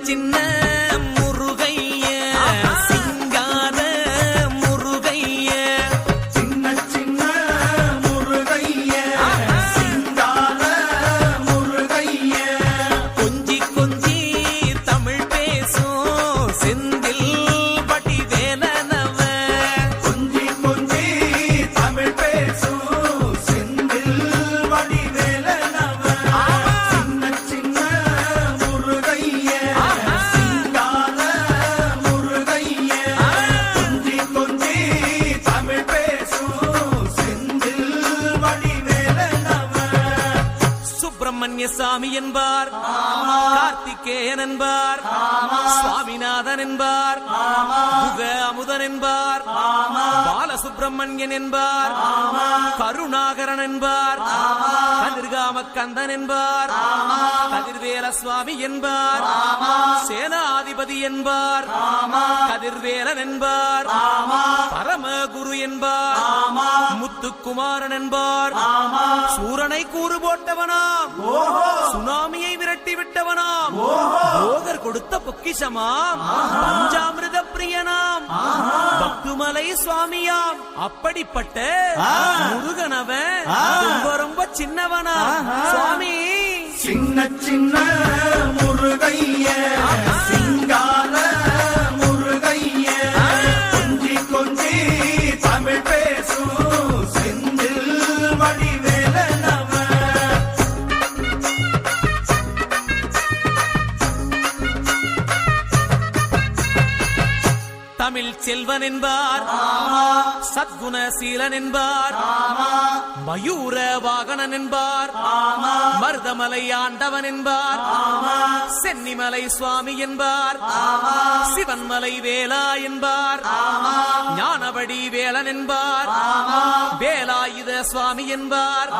சின்ன முருகைய சிங்கார முருகைய சின்ன சின்ன முருகைய சிங்கார முருகைய கொஞ்சி கொஞ்சி தமிழ் பேசும் செந்தில் பட்டி வேலனவ கொஞ்சி கொஞ்சி தமிழ் பேசும் செந்தில் வடி வேலனவ சின்ன சின்ன முருகைய சிங்கார முருகைய கொஞ்சி கொஞ்சி தமிழ் பேசும் செந்தில் வடி வேலனவ சுப்பிரமணிய சாமி என்பார் கார்த்திகேயன் என்பார் சுவாமிநாதன் என்பார் புக அமுதன் என்பார் பாலசுப்பிரமணியன் என்பார் கருணாகரன் என்பார் கதிர்காம கந்தன் என்பார் கதிர்வேல சுவாமி என்பார் சேனாதிபதி என்பார் கதிர்வேலன் என்பார் பரமகுரு என்பார் முத்துக்குமாரன் என்பார் சூரனை கூறு போட்டவனாம் சுனாமியை விரட்டி விட்டவனாம் போகர் கொடுத்த பொக்கிஷமாம் பஞ்சாமிர்த பிரியனாம் பக்துமலை சுவாமியாம் அப்படிப்பட்ட முருகனவன் ரொம்ப ரொம்ப சின்னவனா சுவாமி சின்ன சின்ன முருகைய சிங்கார முருகைய கொஞ்சி கொஞ்சி தமிழ் பேசும் செந்தில் வடி வேலனவ தமிழ் செல்வன் என்பார் சத்குணசீலன் என்பார் மயூர வாகனன் என்பார் மருதமலை ஆண்டவன் என்பார் சென்னிமலை சுவாமி என்பார் சிவன்மலை வேலா என்பார் ஞானபடி வேலன் என்பார் வேலாயுத சுவாமி என்பார்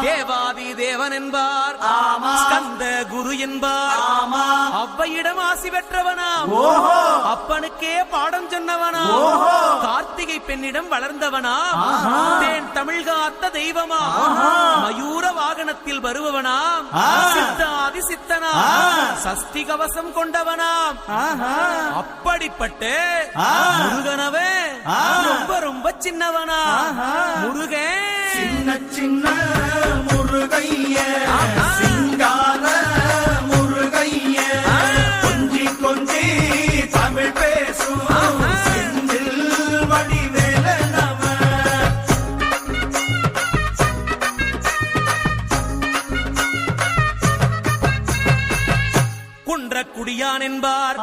தேவாதி தேவன் என்பார் ஸ்கந்த குரு என்பார் அவ்வையிடம் ஆசி பெற்றவனாம் அப்பனுக்கே பாடம் சொன்னவனா கார்த்திகை பெண்ணிடம் வளர்ந்தவனா தேன் தமிழ் காத்த தெய்வமா மயூர வாகனத்தில் வருபவனாம் சித்தாதி சித்தனா சஷ்டி கவசம் கொண்டவனாம் அப்படிப்பட்ட முருகனவே ரொம்ப ரொம்ப சின்னவனா முருகன் சின்ன சின்ன முருகைய சிங்கார முருகைய கொஞ்சி கொஞ்சி தமிழ் பேசும் செந்தில் வடி வேலனவ குன்றக்குடியான் என்பார்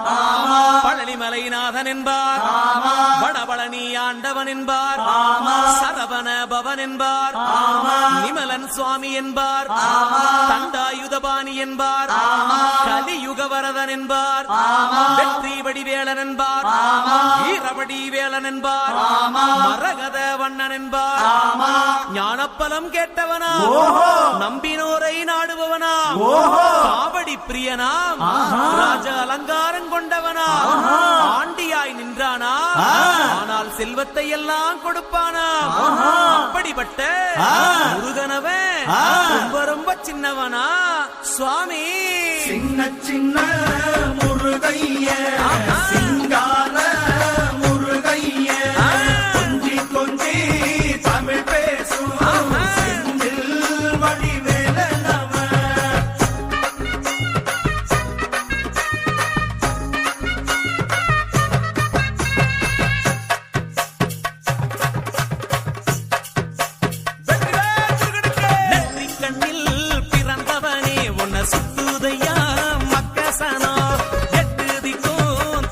பழனிமலைநாதன் என்பார் வடபழனி ஆண்டவன் என்பார் சரவண பவன் என்பார் நிமலன் சுவாமி என்பார் தண்டாயுதபாணி என்பார் கலியுக வரதன் என்பார் வெற்றி வடிவேலன் என்பார் வீரவடி வேலன் என்பார் மரகத வண்ணன் என்பார் ஞானப்பலம் கேட்டவனா நம்பினோரை நாடுபவனா காவடி பிரியனாம் ராஜ அலங்காரம் கொண்டவனா ஆண்டியாய் நின்றானா ஆனால் செல்வத்தை எல்லாம் கொடுப்பானா அப்படிப்பட்ட முருகனவன் ரொம்ப ரொம்ப சின்னவனா சுவாமி சின்ன சின்ன முருகைய சிங்கார முருகைய கொஞ்சி கொஞ்சி தமிழ் பேசும் செந்தில் வடி வேலனவ நெற்றி கண்ணில் பிறந்தவனே உன்னை சுத்துதையா மக்கசனோ எட்டு திக்கும்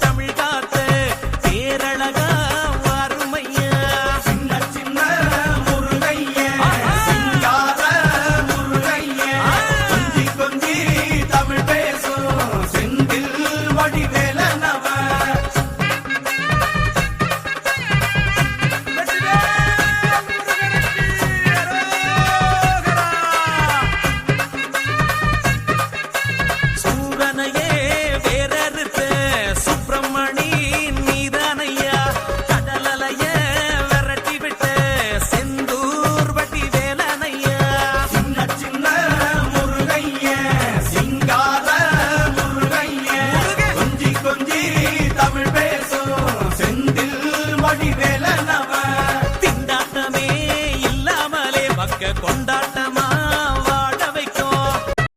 வேலனவ திண்டாட்டமே இல்லாமலே மக்க கொண்டாட்டமா